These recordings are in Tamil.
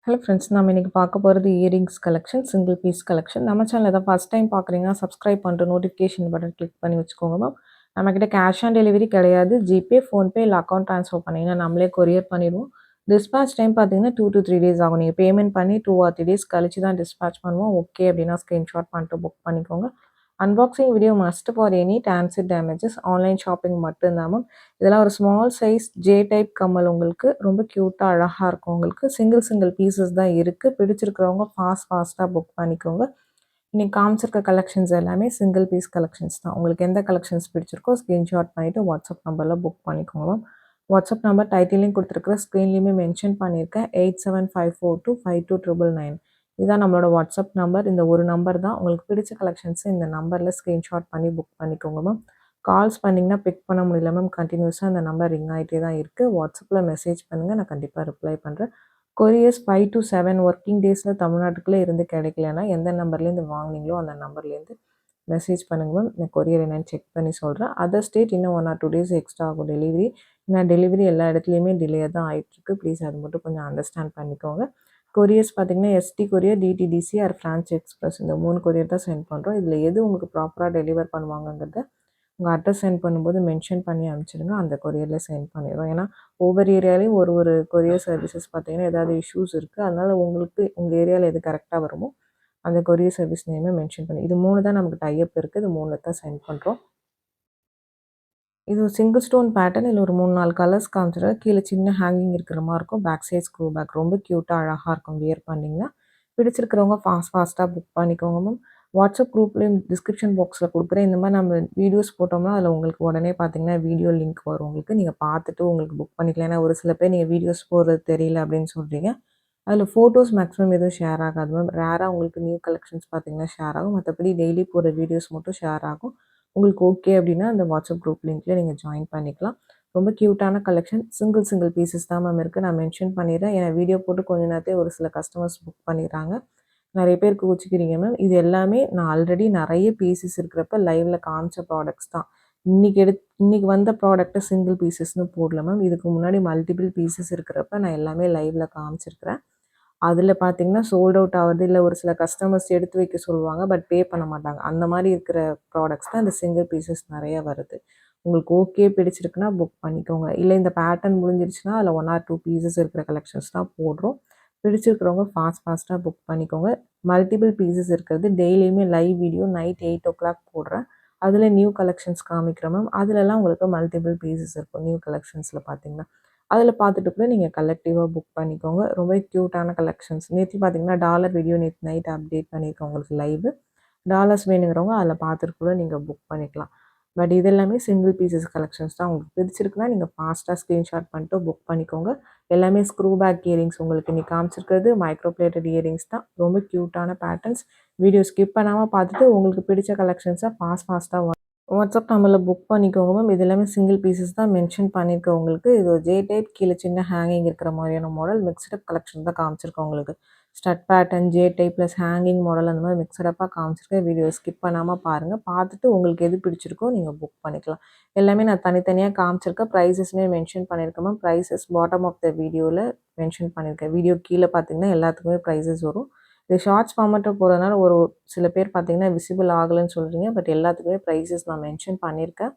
ஹலோ ஃப்ரெண்ட்ஸ், நம்ம இன்னைக்கு பார்க்க போகிறது earrings collection, single piece collection. நம்ம சேனல் தான் ஃபஸ்ட் டைம் பார்க்குறீங்கன்னா சப்ஸ்கிரைப் பண்ணிட்டு நோட்டிஃபிகேஷன் பட்டன் கிளிக் பண்ணி வச்சுக்கோங்க மேம். நம்மக்கிட்ட கேஷ் ஆன் டெலிவரி கிடையாது. ஜிபே, ஃபோன்பே இல்லை அக்கௌண்ட் ட்ரான்ஸ்ஃபர் பண்ணிங்கன்னா நம்மளே கொரியர் பண்ணிடுவோம். டிஸ்பேச் டைம் பார்த்தீங்கன்னா 2 to 3 டேஸ் ஆகும். நீங்கள் பேமெண்ட் பண்ணி 2 or 3 டேஸ் கழிச்சு தான் டிஸ்பேச் பண்ணுவோம். ஓகே அப்படின்னா ஸ்க்ரீன்ஷாட் பண்ணிட்டு புக் பண்ணிக்கோங்க. Unboxing video must for any transit damages. Online shopping மட்டும்தான் மேம். இதெல்லாம் ஒரு ஸ்மால் சைஸ் ஜே டைப் கம்மல், உங்களுக்கு ரொம்ப க்யூட்டாக அழகாக இருக்கும். உங்களுக்கு சிங்கிள் பீசஸ் தான் இருக்குது. பிடிச்சிருக்கிறவங்க ஃபாஸ்ட்டாக புக் பண்ணிக்கோங்க. இன்னைக்கு காமிச்சிருக்க கலெக்ஷன்ஸ் எல்லாமே சிங்கிள் பீஸ் கலெக்ஷன்ஸ் தான். உங்களுக்கு எந்த கலெக்ஷன்ஸ் பிடிச்சிருக்கோ ஸ்க்ரீன்ஷாட் பண்ணிவிட்டு வாட்ஸ்அப் நம்பரில் புக் பண்ணிக்கோங்க மேம். வாட்ஸ்அப் நம்பர் டைட்டிலையும் கொடுத்துருக்குற ஸ்க்ரீன்லேயுமே மென்ஷன் பண்ணியிருக்கேன். 8754252999. இதுதான் நம்மளோட வாட்ஸ்அப் நம்பர். இந்த ஒரு நம்பர் தான். உங்களுக்கு பிடிச்ச கலெக்ஷன்ஸை இந்த நம்பரில் ஸ்க்ரீன்ஷாட் பண்ணி புக் பண்ணிக்கோங்க மேம். கால்ஸ் பண்ணிங்கன்னா பிக் பண்ண முடியல மேம். கண்டினியூஸாக அந்த நம்பர் ரிங் ஆகிட்டே தான் இருக்குது. வாட்ஸ்அப்பில் மெசேஜ் பண்ணுங்கள், நான் கண்டிப்பாக ரிப்ளை பண்ணுறேன். கொரியர்ஸ் 5 to 7 ஒர்க்கிங் டேஸில் தமிழ்நாட்டுக்குள்ளே இருந்து கிடைக்கலன்னா எந்த நம்பர்லேருந்து வாங்கினீங்களோ அந்த நம்பர்லேருந்து மெசேஜ் பண்ணுங்கள் மேம். நான் கொரியர் என்னென்னு செக் பண்ணி சொல்கிறேன். அதர் ஸ்டேட் இன்னும் 1 or 2 டேஸ் எக்ஸ்ட்ரா ஆகும் டெலிவரி. ஏன்னா டெலிவரி எல்லா இடத்துலையுமே டிலே தான் ஆகிட்டுருக்கு. ப்ளீஸ் அது மட்டும் கொஞ்சம் அண்டர்ஸ்டாண்ட் பண்ணிக்கோங்க. கொரியர்ஸ் பார்த்தீங்கன்னா ST courier, DTDC or Franch Express, இந்த 3 கொரியர் தான் சென்ட் பண்ணுறோம். இதில் எது உங்களுக்கு ப்ராப்பராக டெலிவர் பண்ணுவாங்கங்கிறத உங்கள் அட்ரஸ் சென்ட் பண்ணும்போது மென்ஷன் பண்ணி அனுப்பிச்சிடுங்க. அந்த கொரியரில் சென்ட் பண்ணிடுறோம். ஏன்னா ஒவ்வொரு ஏரியாலையும் ஒரு கொரியர் சர்வீசஸ் பார்த்தீங்கன்னா ஏதாவது இஷ்யூஸ் இருக்குது. அதனால் உங்களுக்கு உங்கள் ஏரியாவில் எது கரெக்டாக வருமோ அந்த கொரியர் சர்வீஸ் நேமே மென்ஷன் பண்ணி, இது 3 தான் நமக்கு டைப் இருக்குது. இது 3 தான் சென்ட் பண்ணுறோம். இது ஒரு சிங்கிள் ஸ்டோன் பேட்டர்ன். இதில் ஒரு 3-4 கலர்ஸ் காமிச்சிடுறேன். கீழே சின்ன ஹேங்கிங் இருக்கிற மாதிரி இருக்கும். பேக் சைட் ஸ்க்ரூ பேக் ரொம்ப க்யூட்டாக அழகாக இருக்கும். வியர் பண்ணிங்கன்னா பிடிச்சிருக்கிறவங்க ஃபாஸ்ட்டாக புக் பண்ணிக்கோங்க மேம். வாட்ஸ்அப் குரூப்லேயும் டிஸ்கிரிப்ஷன் பாக்ஸில் கொடுக்குறேன். இந்த மாதிரி நம்ம வீடியோஸ் போட்டோம்னா அதில் உங்களுக்கு உடனே பார்த்தீங்கன்னா வீடியோ லிங்க் வரும். உங்களுக்கு நீங்கள் பார்த்துட்டு உங்களுக்கு புக் பண்ணிக்கலாம். ஏன்னா ஒரு சில பேர் நீங்கள் வீடியோஸ் போடுறது தெரியல அப்படின்னு சொல்கிறீங்க. அதில் ஃபோட்டோஸ் மேக்ஸிமம் எதுவும் ஷேர் ஆகாது மேம். ரேராக உங்களுக்கு நியூ கலெக்ஷன்ஸ் பார்த்தீங்கன்னா ஷேர் ஆகும். மற்றபடி டெய்லி போடுற வீடியோஸ் மட்டும் ஷேர் ஆகும். உங்களுக்கு ஓகே அப்படின்னா அந்த வாட்ஸ்அப் குரூப் லிங்க்ல நீங்கள் ஜாயின் பண்ணிக்கலாம். ரொம்ப க்யூட்டான கலெக்ஷன். சிங்கிள் பீசஸ் தான் மேம் இருக்குது. நான் மென்ஷன் பண்ணிடுறேன். ஏன்னா வீடியோ போட்டு கொஞ்ச நேரத்தையே ஒரு சில கஸ்டமர்ஸ் புக் பண்ணிடுறாங்க. நிறைய பேர் கோச்சிக்கிறீங்க மேம். இது எல்லாமே நான் ஆல்ரெடி நிறைய பீசஸ் இருக்கிறப்ப லைவ்ல காமிச்ச ப்ராடக்ட்ஸ் தான். இன்னைக்கு வந்த ப்ராடக்ட்டை சிங்கிள் பீசஸ்னு போடல மேம். இதுக்கு முன்னாடி மல்டிபிள் பீசஸ் இருக்கிறப்ப நான் எல்லாமே லைவ்ல காமிச்சிருக்கிறேன். அதில் பார்த்தீங்கன்னா சோல்ட் அவுட் ஆகுது. இல்லை ஒரு சில கஸ்டமர்ஸ் எடுத்து வைக்க சொல்லுவாங்க, பட் பே பண்ண மாட்டாங்க. அந்த மாதிரி இருக்கிற ப்ராடக்ட்ஸ் தான் இந்த சிங்கிள் பீசஸ் நிறைய வருது. உங்களுக்கு ஓகே பிடிச்சிருக்குன்னா புக் பண்ணிக்கோங்க. இல்லை இந்த பேட்டர்ன் முடிஞ்சிருச்சுன்னா அதில் 1 or 2 பீசஸ் இருக்கிற கலெக்ஷன்ஸ் தான் போடுறோம். பிடிச்சிருக்கிறவங்க ஃபாஸ்ட்டாக புக் பண்ணிக்கோங்க. மல்டிபிள் பீசஸ் இருக்கிறது டெய்லியுமே லைவ் வீடியோ நைட் 8 o'clock போடுறேன். அதில் நியூ கலெக்ஷன்ஸ் காமிக்கிறேன் மேம். அதிலலாம் உங்களுக்கு மல்டிபிள் பீசஸ் இருக்கும் நியூ கலெக்ஷன்ஸில் பார்த்தீங்கன்னா. அதில் பார்த்துட்டு கூட நீங்கள் கலெக்டிவாக புக் பண்ணிக்கோங்க. ரொம்ப க்யூட்டான கலெக்ஷன்ஸ். நேற்று பார்த்தீங்கன்னா டாலர் வீடியோ நேற்று நைட் அப்டேட் பண்ணியிருக்கேன் உங்களுக்கு லைவு. டாலர்ஸ் வேணுங்கிறவங்க அதில் பார்த்துட்டு கூட நீங்கள் புக் பண்ணிக்கலாம். பட் இது எல்லாமே சிங்கிள் பீசஸ் கலெக்ஷன்ஸ் தான். உங்களுக்கு பிடிச்சிருக்குன்னா நீங்கள் ஃபாஸ்ட்டாக ஸ்க்ரீன்ஷாட் பண்ணிட்டு புக் பண்ணிக்கோங்க. எல்லாமே ஸ்க்ரூ பேக் இயரிங்ஸ் உங்களுக்கு இன்னைக்கு காமிச்சிருக்கிறது மைக்ரோ பிளேட்டட் இயரிங்ஸ் தான். ரொம்ப க்யூட்டான பேட்டர்ன்ஸ். வீடியோ ஸ்கிப் பண்ணாமல் பார்த்துட்டு உங்களுக்கு பிடிச்ச கலெக்ஷன்ஸை ஃபாஸ்ட்டாக வாட்ஸ்அப் நம்பரில் புக் பண்ணிக்கோங்க மேம். இது எல்லாமே சிங்கிள் பீசஸ் தான் மென்ஷன் பண்ணியிருக்கேன் உங்களுக்கு. இது ஒரு ஜே டைப், கீழே சின்ன ஹேங்கிங் இருக்கிற மாதிரியான மாடல் மிக்ஸ்டப் கலெக்ஷன் தான் காமிச்சிருக்கேன் உங்களுக்கு. Stud pattern, J type plus hanging model அந்த மாதிரி மிக்சடப்பாக காமிச்சிருக்கேன். வீடியோ ஸ்கிப் பண்ணாமல் பாருங்கள். பார்த்துட்டு உங்களுக்கு எது பிடிச்சிருக்கோ நீங்கள் புக் பண்ணிக்கலாம். எல்லாமே நான் தனித்தனியாக காமிச்சிருக்கேன். ப்ரைஸஸ்மே மென்ஷன் பண்ணியிருக்கேன் மேம். ப்ரைஸஸ் பாட்டம் ஆஃப் த வீடியோவில் மென்ஷன் பண்ணியிருக்கேன். வீடியோ கீழே பார்த்தீங்கன்னா எல்லாத்துக்குமே ப்ரைஸஸ் வரும். இது ஷார்ட்ஸ் ஃபார்மேட்டில் போகிறதுனால ஒரு சில பேர் பார்த்தீங்கன்னா விசிபிள் ஆகலைன்னு சொல்கிறீங்க. பட் எல்லாத்துக்குமே ப்ரைஸஸ் நான் மென்ஷன் பண்ணியிருக்கேன்.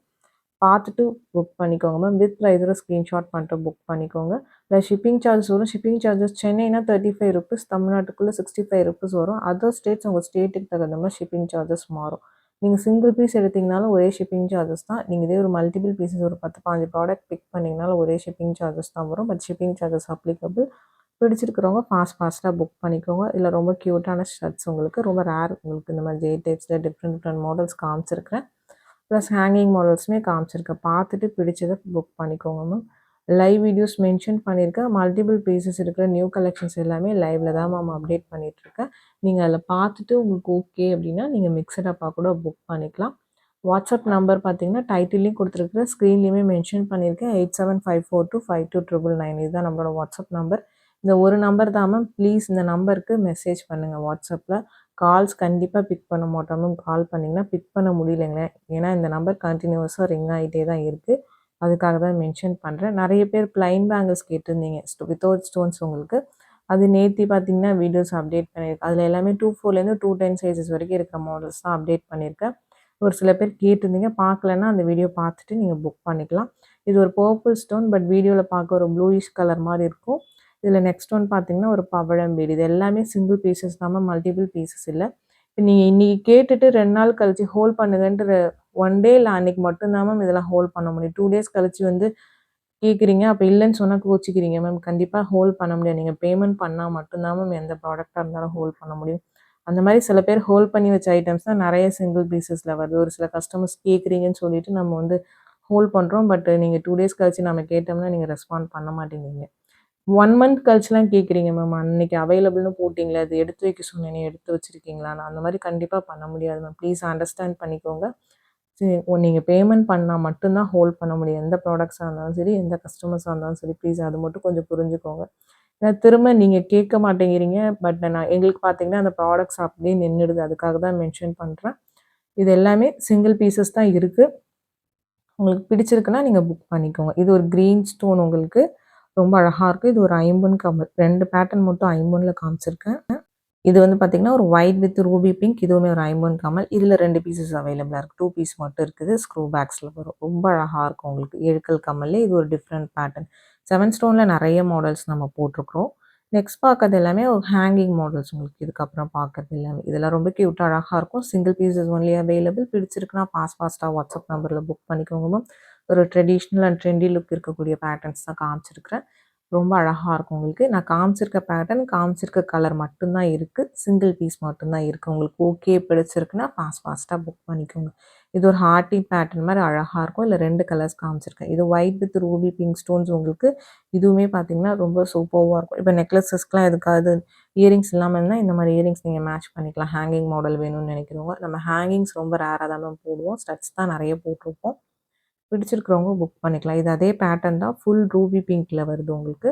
பார்த்துட்டு புக் பண்ணிக்கோங்க மேம். வித் ப்ரைஸோட ஸ்க்ரீன்ஷாட் பண்ணிட்டு புக் பண்ணிக்கோங்க. இல்லை ஷிப்பிங் சார்ஜஸ் வரும். ஷிப்பிங் சார்ஜஸ் சென்னைனா 35 rupees, தமிழ்நாட்டுக்குள்ளே 65 rupees வரும். அதர் ஸ்டேட்ஸ் உங்கள் ஸ்டேட்டுக்கு தகுந்த மாதிரி ஷிப்பிங் சார்ஜஸ் மாறும். நீங்கள் சிங்கிள் பீஸ் எடுத்திங்கனாலும் ஒரே ஷிப்பிங் சார்ஜஸ் தான். நீங்கள் இதே ஒரு மல்டிபிள் பீசஸ் ஒரு 10-15 ப்ராடக்ட் பிக் பண்ணிங்கனாலும் ஒரே ஷிப்பிங் சார்ஜஸ் தான் வரும். But shipping charges applicable. பிடிச்சிருக்கிறவங்க ஃபாஸ்ட்டாக புக் பண்ணிக்கோங்க. இதில் ரொம்ப க்யூட்டான ஷர்ட்ஸ் உங்களுக்கு ரொம்ப ரேர். உங்களுக்கு இந்த மாதிரி ஜே டைப்ஸில் டிஃப்ரெண்ட் மாடல்ஸ் காமிச்சிருக்கிறேன். ப்ளஸ் ஹேங்கிங் மாடல்ஸுமே காமிச்சிருக்கேன். பார்த்துட்டு பிடிச்சதை புக் பண்ணிக்கோங்க மேம். லைவ் வீடியோஸ் மென்ஷன் பண்ணியிருக்கேன். மல்டிபிள் பீசஸ் இருக்கிற நியூ கலெக்ஷன்ஸ் எல்லாமே லைவில் தான் மேம் அப்டேட் பண்ணிகிட்ருக்கேன். நீங்கள் அதில் பார்த்துட்டு உங்களுக்கு ஓகே அப்படின்னா நீங்கள் மிக்சடப்பாக கூட புக் பண்ணிக்கலாம். வாட்ஸ்அப் நம்பர் பார்த்தீங்கன்னா டைட்டிலையும் கொடுத்துருக்குற ஸ்க்ரீன்லேயுமே மென்ஷன் பண்ணியிருக்கேன். 8754252999. இதுதான் நம்மளோட வாட்ஸ்அப் நம்பர். இந்த ஒரு நம்பர் தான் மேம். ப்ளீஸ் இந்த நம்பருக்கு மெசேஜ் பண்ணுங்கள் வாட்ஸ்அப்பில். கால்ஸ் கண்டிப்பாக பிக் பண்ண மாட்டோம் மேம். கால் பண்ணிங்கன்னா பிக் பண்ண முடியலைங்க. ஏன்னா இந்த நம்பர் கண்டினியூஸாக ரிங் ஆகிட்டே தான் இருக்குது. அதுக்காக தான் மென்ஷன் பண்ணுறேன். நிறைய பேர் ப்ளைன் பேங்கிள்ஸ் கேட்டிருந்தீங்க. வித்தவுட் ஸ்டோன்ஸ் உங்களுக்கு அது நேத்தி பார்த்தீங்கன்னா வீடியோஸ் அப்டேட் பண்ணியிருக்கேன். அதில எல்லாமே 2.4லேருந்து 210 சைஸஸ் வரைக்கும் இருக்கிற மாடல்ஸ் தான் அப்டேட் பண்ணியிருக்கேன். ஒரு சில பேர் கேட்டிருந்தீங்க. பார்க்கலன்னா அந்த வீடியோ பார்த்துட்டு நீங்க புக் பண்ணிக்கலாம். இது ஒரு பர்பிள் ஸ்டோன் பட் வீடியோல பார்க்க ஒரு ப்ளூயிஷ் கலர் மாரி இருக்கும். இதில நெக்ஸ்ட் ஒன் பார்த்தீங்கன்னா, ஒரு பவழம் பீடு. இது எல்லாமே சிங்கிள் பீசஸ் தான் மேம். மல்டிபிள் பீசஸ் இல்ல. இப்ப நீங்க இன்னைக்கு கேட்டுட்டு 2 நாள் கழிச்சு ஹோல்ட் பண்ணுங்கன்ட்டு 1 டே இல்ல அன்னைக்கு மட்டும் தான் மேம் இதெல்லாம் ஹோல்ட் பண்ண முடியும். 2 டேஸ் கழிச்சு வந்து கேட்குறீங்க. அப்ப இல்லன்னு சொன்னா கோச்சிக்கிறீங்க மேம். கண்டிப்பா ஹோல்ட் பண்ண முடியாது. நீங்க பேமெண்ட் பண்ணா மட்டும் தான் மேம் எந்த ப்ராடக்ட்டா இருந்தாலும் ஹோல்ட் பண்ண முடியும். அந்த மாரி சில பேர் ஹோல்ட் பண்ணி வச்ச ஐட்டம்ஸ் தான் நெறைய சிங்கிள் பீசஸ்ல வருது. ஒரு சில கஸ்டமர்ஸ் கேட்குறீங்கன்னு சொல்லிட்டு நம்ம வந்து ஹோல்ட் பண்றோம். பட் நீங்க 2 டேஸ் கழிச்சு நம்ம கேட்டோம்னா நீங்க ரெஸ்பாண்ட் பண்ண மாட்டேங்கிறீங்க. 1 மந்த் கழிச்சுலாம் கேட்குறீங்க மேம். அன்னைக்கு அவைலபிள்னு போட்டீங்களே, அது எடுத்து வைக்க சொன்னேனே எடுத்து வச்சிருக்கீங்களான்னு, அந்த மாரி கண்டிப்பா பண்ண முடியாது மேம். ப்ளீஸ் அண்டர்ஸ்டாண்ட் பண்ணிக்கோங்க. சரி நீங்க பேமெண்ட் பண்ணா மட்டும் தான் ஹோல்ட் பண்ண முடியும். எந்த ப்ராடக்ட்ஸா இருந்தாலும் சரி, எந்த கஸ்டமர்ஸா இருந்தாலும் சரி, ப்ளீஸ் அது மட்டும் கொஞ்சம் புரிஞ்சுக்கோங்க. ஏன்னா திரும்ப நீங்க கேட்க மாட்டேங்கிறீங்க. பட் நான் எங்களுக்கு பார்த்தீங்கன்னா, அந்த ப்ராடக்ட்ஸ் அப்படியே நின்னுடுது. அதுக்காக தான் மென்ஷன் பண்றேன். இது எல்லாமே சிங்கிள் பீசஸ் தான் இருக்கு. உங்களுக்கு பிடிச்சிருக்குன்னா நீங்க புக் பண்ணிக்கோங்க. இது ஒரு கிரீன் ஸ்டோன் உங்களுக்கு ரொம்ப அழகா இருக்கு. இது ஒரு ஐம்பொன் கம்மல். 2 பேட்டர்ன் மட்டும் ஐம்பொன்ல காமிச்சிருக்கேன். இது வந்து பார்த்தீங்கன்னா, ஒரு ஒயிட் வித் ரூபி பிங்க். இதுவுமே ஒரு ஐம்பொன் கம்மல். இதில 2 பீசஸ் அவைலபிளா இருக்கு. 2 பீஸ் மட்டும் இருக்குது. ஸ்க்ரூ பேக்ஸ்ல வரும். ரொம்ப அழகா இருக்கும் உங்களுக்கு. 7 கல் கம்மல்லே இது ஒரு டிஃப்ரெண்ட் பேட்டர்ன். 7 ஸ்டோன்ல நெறைய மாடல்ஸ் நம்ம போட்டிருக்கிறோம். நெக்ஸ்ட் பார்க்கறது எல்லாமே ஒரு ஹேங்கிங் மாடல்ஸ் உங்களுக்கு இதுக்கப்புறம் பார்க்கறது எல்லாமே. இதெல்லாம் ரொம்ப கியூட்டா அழகா இருக்கும். Single pieces only available. பிடிச்சிருக்குன்னா ஃபாஸ்ட்டா வாட்ஸ்அப் நம்பர்ல புக் பண்ணிக்கோங்க மேம். ஒரு ட்ரெடிஷ்னல் அண்ட் ட்ரெண்டி லுக் இருக்கக்கூடிய பேட்டர்ன்ஸ் தான் காமிச்சிருக்கிறேன். ரொம்ப அழகா இருக்கும் உங்களுக்கு. நான் காமிச்சிருக்க பேட்டர்ன், காமிச்சிருக்க கலர் மட்டும் தான் இருக்கு. சிங்கிள் பீஸ் மட்டும் தான் இருக்கு. உங்களுக்கு ஓகே பிடிச்சிருக்குன்னா ஃபாஸ்ட்டா புக் பண்ணிக்கோங்க. இது ஒரு ஹார்ட்டி பேட்டர்ன் மாரி அழகா இருக்கும். இதுல 2 கலர்ஸ் காமிச்சிருக்கேன். இது white with Ruby pink stones உங்களுக்கு. இதுவுமே பார்த்தீங்கன்னா, ரொம்ப சூப்பர்வா இருக்கும். இப்ப நெக்லஸஸ்க்குலாம் எதுக்காவது இயரிங்ஸ் இல்லாம இருந்தா, இந்த மாரி இயரிங்ஸ் நீங்க மேட்ச் பண்ணிக்கலாம். ஹேங்கிங் மாடல் வேணும்னு நினைக்கிறவங்க. நம்ம ஹேங்கிங்ஸ் ரொம்ப ரேரா தான் மேம் போடுவோம். ஸ்டட்ஸ் தான் நெறைய போட்டிருப்போம். பிடிச்சிருக்கிறவங்க புக் பண்ணிக்கலாம். இது அதே பேட்டர்ன் தான். ஃபுல் ரூபி பிங்க்ல வருது உங்களுக்கு.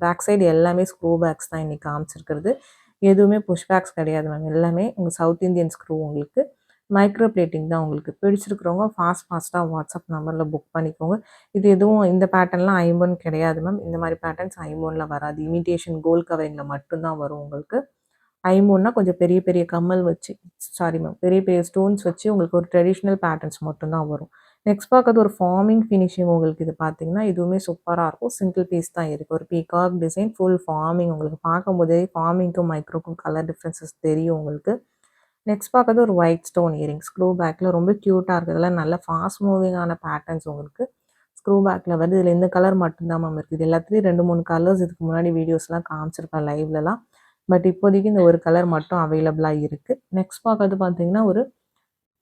பேக் சைடு எல்லாமே ஸ்க்ரூ பேக்ஸ் தான் இன்னைக்கு காமிச்சிருக்கிறது. எதுவுமே புஷ் பேக்ஸ் கிடையாது மேம். எல்லாமே உங்க சவுத் இந்தியன் ஸ்க்ரூ உங்களுக்கு. மைக்ரோ பிளேட்டிங் தான் உங்களுக்கு. பிடிச்சிருக்கிறவங்க ஃபாஸ்ட்டா வாட்ஸ்அப் நம்பர்ல புக் பண்ணிக்கோங்க. இது எதுவும் இந்த பேட்டர்ன்லாம் ஐம்பொன் கிடையாது மேம். இந்த மாரி பேட்டர்ன்ஸ் ஐம்பொன்ல வராது. இமிடேஷன் கோல்ட் கவரிங்ல மட்டும் தான் வரும் உங்களுக்கு. ஐம்பொன்னா கொஞ்சம் பெரிய பெரிய கம்மல் வச்சு சாரி மேம். பெரிய பெரிய ஸ்டோன்ஸ் வச்சு உங்களுக்கு ஒரு ட்ரெடிஷ்னல் பேட்டர்ன்ஸ் மட்டும் தான் வரும். நெக்ஸ்ட் பார்க்கறது ஒரு ஃபார்மிங் ஃபினிஷிங் உங்களுக்கு இது பார்த்தீங்கன்னா, இதுவுமே சூப்பரா இருக்கும். சிங்கிள் பீஸ் தான் இருக்கு. ஒரு பீகாக் டிசைன் ஃபுல் ஃபார்மிங் உங்களுக்கு பார்க்கும்போதே ஃபார்மிங்க்கும் மைக்ரோக்கும் கலர் டிஃப்ரென்சஸ் தெரியும் உங்களுக்கு. நெக்ஸ்ட் பார்க்கறது ஒரு ஒயிட் ஸ்டோன் இயரிங்ஸ். ஸ்க்ரூ பேக்ல ரொம்ப கியூட்டா இருக்கு. இதெல்லாம் நல்ல ஃபாஸ்ட் மூவிங்கான பேட்டர்ன்ஸ் உங்களுக்கு. ஸ்க்ரூ பேக்ல வந்து இதில இந்த கலர் மட்டும் தான் மேம் இருக்கு. இது எல்லாத்துலயும் 2, 3 கலர்ஸ் இதுக்கு முன்னாடி வீடியோஸ்லாம் காமிச்சிருப்பேன் லைவ்லலாம். பட் இப்போதைக்கு இந்த ஒரு கலர் மட்டும் அவைலபிளா இருக்கு. நெக்ஸ்ட் பார்க்கறது பார்த்தீங்கன்னா, ஒரு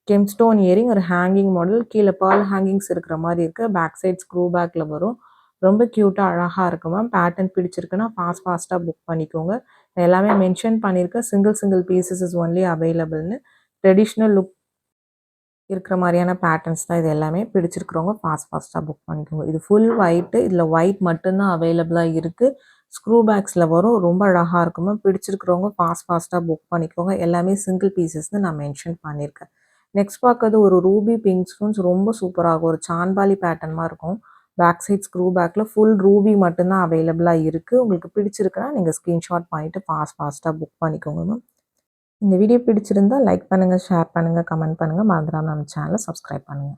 ஜெம்ஸ்டோன் இயரிங் ஒரு ஹேங்கிங் மாடல். கீழ பெர்ல் ஹேங்கிங்ஸ் இருக்கிற மாரி இருக்கு. பேக் சைட் ஸ்க்ரூ பேக்ல வரும். ரொம்ப கியூட்டா அழகா இருக்கு மேம். பேட்டர்ன் பிடிச்சிருக்குன்னா ஃபாஸ்ட்டா புக் பண்ணிக்கோங்க. நான் எல்லாமே மென்ஷன் பண்ணியிருக்கேன். சிங்கிள் பீசஸ் இஸ் ஒன்லி அவைலபிள்னு. ட்ரெடிஷ்னல் லுக் இருக்கிற மாரியான பேட்டர்ன்ஸ் தான் இது எல்லாமே. பிடிச்சிருக்கிறவங்க ஃபாஸ்ட்டா புக் பண்ணிக்கோங்க. இது ஃபுல் ஒயிட்டு. இதில ஒயிட் மட்டும் தான் அவைலபிளா இருக்கு. ஸ்க்ரூ பேக்ஸ்ல வரும். ரொம்ப அழகா இருக்கும் மேம். பிடிச்சிருக்கிறவங்க ஃபாஸ்ட்டா புக் பண்ணிக்கோங்க. எல்லாமே சிங்கிள் பீசஸ்ன்னு நான் மென்ஷன் பண்ணியிருக்கேன். நெக்ஸ்ட் பார்க்கறது ஒரு ரூபி பிங்க் ஸ்டோன்ஸ் ரொம்ப சூப்பரா இருக்கும். ஒரு சான்பாலி பேட்டர்ன் மாரி இருக்கும். பேக் சைட் ஸ்க்ரூ பேக்ல ஃபுல் ரூபி மட்டும் தான் அவைலபிளா இருக்கு. உங்களுக்கு பிடிச்சிருக்குன்னா நீங்க ஸ்கிரீன்ஷாட் பண்ணிட்டு ஃபாஸ்ட்டா புக் பண்ணிக்கோங்க மேம். இந்த வீடியோ பிடிச்சிருந்தா லைக் பண்ணுங்க, ஷேர் பண்ணுங்க, கமெண்ட் பண்ணுங்க. மறந்துடாம நம்ம சேனல சப்ஸ்கிரைப் பண்ணுங்க.